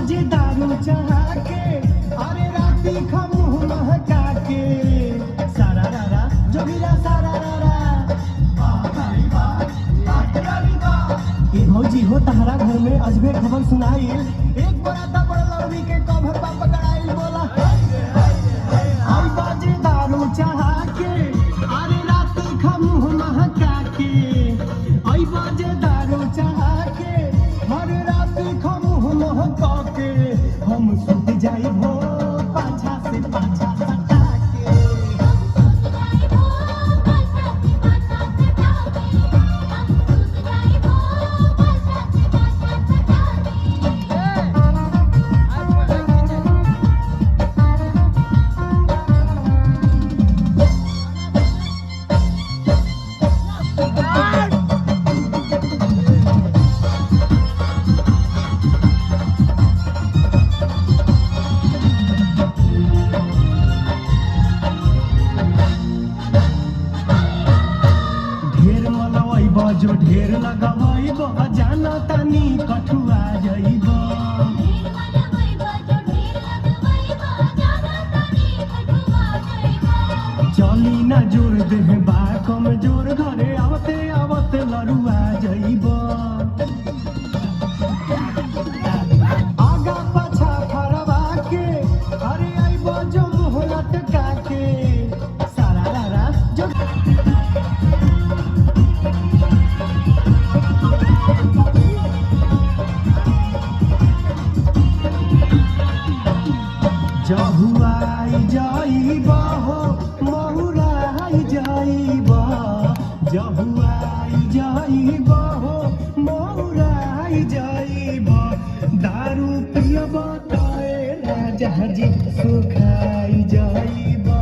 बाजे दारू चढ़ा के, अरे राती खमुह महका के, सारा रारा जोगिरा सारा रारा। भौजी हो तहरा घर में अजबे खबर सुनाइल, एक बड़ा बड़ा लड़वी के कभर पर पकड़ाइल। बोला आई बाजे दारू चढ़ा के, अरे राती खमुह महका के, आई बाजे दारू चढ़ा के, अरे राती खमुह महका के, हम सुत जाई भो पाछा से पाछा सटा के। जो ढेर लगवाइब जाना तनी कठुआ जाइब। चली ना जोर देह बा कमजोर, घरे आवते आवते लड़ुआ जाइब। आगा पाछा फरवा के, अरे आइब जो मुँह लटका के, सारा रारा जो जहुआई जाइबा हो महुराई जाइबा, जहुआई जाइबा हो महुराई जाइबा, दारू पियबा ताए राजा जी सुखाई जाइबा।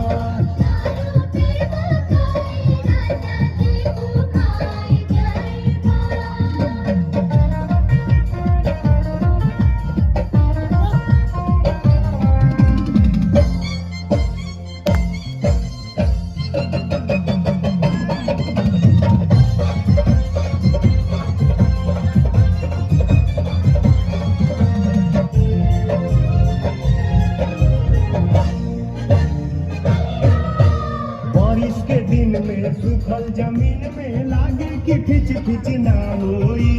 में सुखल जमीन में लागे कि फिच फिच ना होई,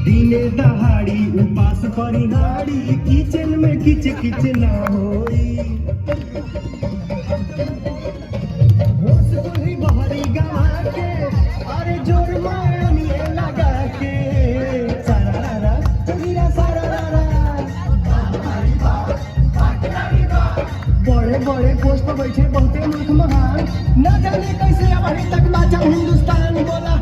दिने दहाड़ी उपास परिहाड़ी, किचन में किच किच ना होई। होश बुद्धि बहरी गवा के, अरे जोर मारनिए लगा के, सारा रारा जोगिरा सारा रारा। बड़े बड़े पोस्ट पर बैठे बहुते मुल्क महान, न जाने कैसे अब अभी तक बाचा हिंदुस्तान। बोला